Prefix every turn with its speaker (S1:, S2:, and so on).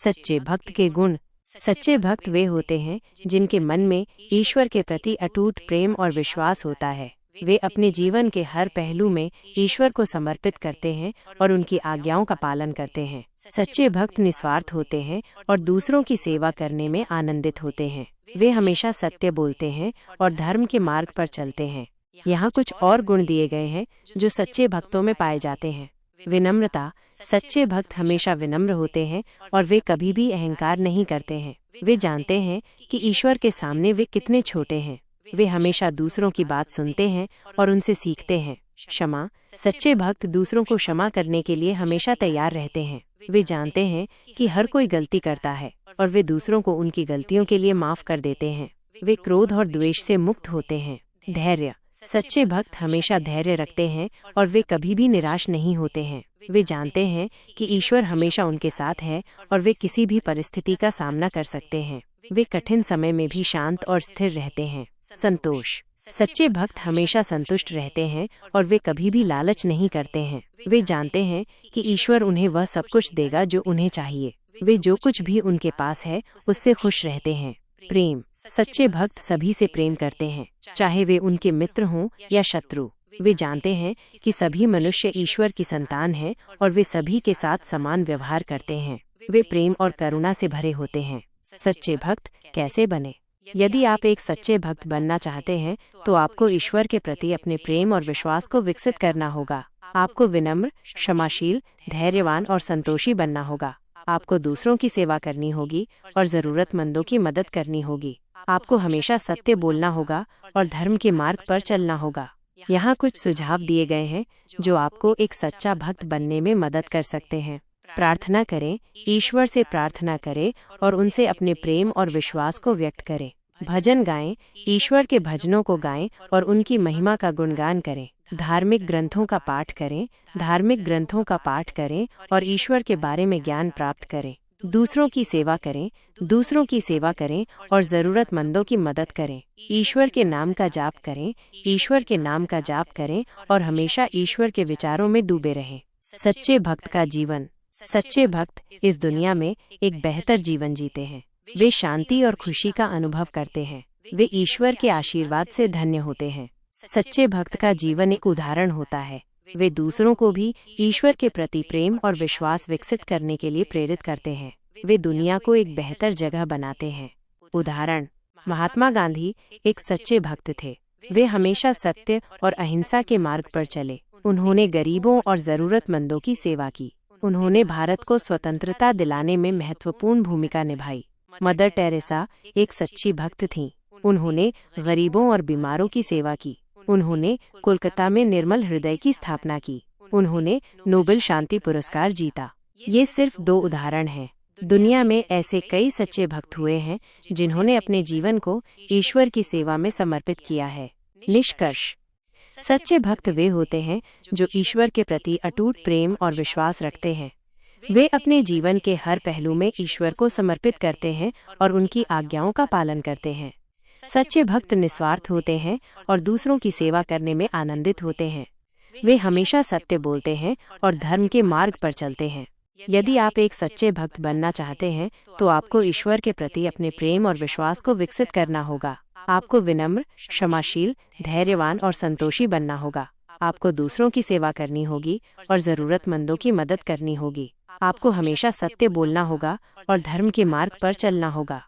S1: सच्चे भक्त के गुण। सच्चे भक्त वे होते हैं जिनके मन में ईश्वर के प्रति अटूट प्रेम और विश्वास होता है। वे अपने जीवन के हर पहलू में ईश्वर को समर्पित करते हैं और उनकी आज्ञाओं का पालन करते हैं। सच्चे भक्त निस्वार्थ होते हैं और दूसरों की सेवा करने में आनंदित होते हैं। वे हमेशा सत्य बोलते हैं और धर्म के मार्ग पर चलते हैं। यहाँ कुछ और गुण दिए गए हैं जो सच्चे भक्तों में पाए जाते हैं। विनम्रता। सच्चे भक्त हमेशा विनम्र होते हैं और वे कभी भी अहंकार नहीं करते हैं। वे जानते हैं कि ईश्वर के सामने वे कितने छोटे हैं। वे हमेशा दूसरों की बात सुनते हैं और उनसे सीखते हैं। क्षमा। सच्चे भक्त दूसरों को क्षमा करने के लिए हमेशा तैयार रहते हैं। वे जानते हैं कि हर कोई गलती करता है और वे दूसरों को उनकी गलतियों के लिए माफ कर देते हैं। वे क्रोध और द्वेष से मुक्त होते हैं। धैर्य। सच्चे भक्त हमेशा धैर्य रखते हैं और वे कभी भी निराश नहीं होते हैं। वे जानते हैं कि ईश्वर हमेशा उनके साथ है और वे किसी भी परिस्थिति का सामना कर सकते हैं। वे कठिन समय में भी शांत और स्थिर रहते हैं। संतोष। सच्चे भक्त हमेशा संतुष्ट रहते हैं और वे कभी भी लालच नहीं करते हैं। वे जानते हैं कि ईश्वर उन्हें वह सब कुछ देगा जो उन्हें चाहिए। वे जो कुछ भी उनके पास है उससे खुश रहते हैं। प्रेम। सच्चे भक्त सभी से प्रेम करते हैं, चाहे वे उनके मित्र हों या शत्रु। वे जानते हैं कि सभी मनुष्य ईश्वर की संतान हैं और वे सभी के साथ समान व्यवहार करते हैं। वे प्रेम और करुणा से भरे होते हैं। सच्चे भक्त कैसे बने? यदि आप एक सच्चे भक्त बनना चाहते हैं तो आपको ईश्वर के प्रति अपने प्रेम और विश्वास को विकसित करना होगा। आपको विनम्र, क्षमाशील, धैर्यवान और संतोषी बनना होगा। आपको दूसरों की सेवा करनी होगी और जरूरतमंदों की मदद करनी होगी। आपको हमेशा सत्य बोलना होगा और धर्म के मार्ग पर चलना होगा। यहाँ कुछ सुझाव दिए गए हैं जो आपको एक सच्चा भक्त बनने में मदद कर सकते हैं। प्रार्थना करें। ईश्वर से प्रार्थना करें और उनसे अपने प्रेम और विश्वास को व्यक्त करें। भजन गाएं। ईश्वर के भजनों को गाएं और उनकी महिमा का गुणगान करें। धार्मिक ग्रंथों का पाठ करें। धार्मिक ग्रंथों का पाठ करें और ईश्वर के बारे में ज्ञान प्राप्त करें। दूसरों की सेवा करें। दूसरों की सेवा करें और जरूरतमंदों की मदद करें। ईश्वर के नाम का जाप करें। ईश्वर के नाम का जाप करें और हमेशा ईश्वर के विचारों में डूबे रहें। सच्चे भक्त का जीवन। सच्चे भक्त इस दुनिया में एक बेहतर जीवन जीते हैं। वे शांति और खुशी का अनुभव करते हैं। वे ईश्वर के आशीर्वाद से धन्य होते हैं। सच्चे भक्त का जीवन एक उदाहरण होता है। वे दूसरों को भी ईश्वर के प्रति प्रेम और विश्वास विकसित करने के लिए प्रेरित करते हैं। वे दुनिया को एक बेहतर जगह बनाते हैं। उदाहरण: महात्मा गांधी एक सच्चे भक्त थे। वे हमेशा सत्य और अहिंसा के मार्ग पर चले। उन्होंने गरीबों और जरूरतमंदों की सेवा की। उन्होंने भारत को स्वतंत्रता दिलाने में महत्वपूर्ण भूमिका निभाई। मदर टेरेसा एक सच्ची भक्त थीं। उन्होंने गरीबों और बीमारों की सेवा की। उन्होंने कोलकाता में निर्मल हृदय की स्थापना की। उन्होंने नोबेल शांति पुरस्कार जीता। ये सिर्फ 2 उदाहरण हैं। दुनिया में ऐसे कई सच्चे भक्त हुए हैं जिन्होंने अपने जीवन को ईश्वर की सेवा में समर्पित किया है। निष्कर्ष: सच्चे भक्त वे होते हैं जो ईश्वर के प्रति अटूट प्रेम और विश्वास रखते हैं। वे अपने जीवन के हर पहलू में ईश्वर को समर्पित करते हैं और उनकी आज्ञाओं का पालन करते हैं। सच्चे भक्त निस्वार्थ होते हैं और दूसरों की सेवा करने में आनंदित होते हैं। वे हमेशा सत्य बोलते हैं और धर्म के मार्ग पर चलते हैं। यदि आप एक सच्चे भक्त बनना चाहते हैं तो आपको ईश्वर के प्रति अपने प्रेम और विश्वास को विकसित करना होगा। आपको विनम्र, क्षमाशील, धैर्यवान और संतोषी बनना होगा। आपको दूसरों की सेवा करनी होगी और जरूरतमंदों की मदद करनी होगी। आपको हमेशा सत्य बोलना होगा और धर्म के मार्ग पर चलना होगा।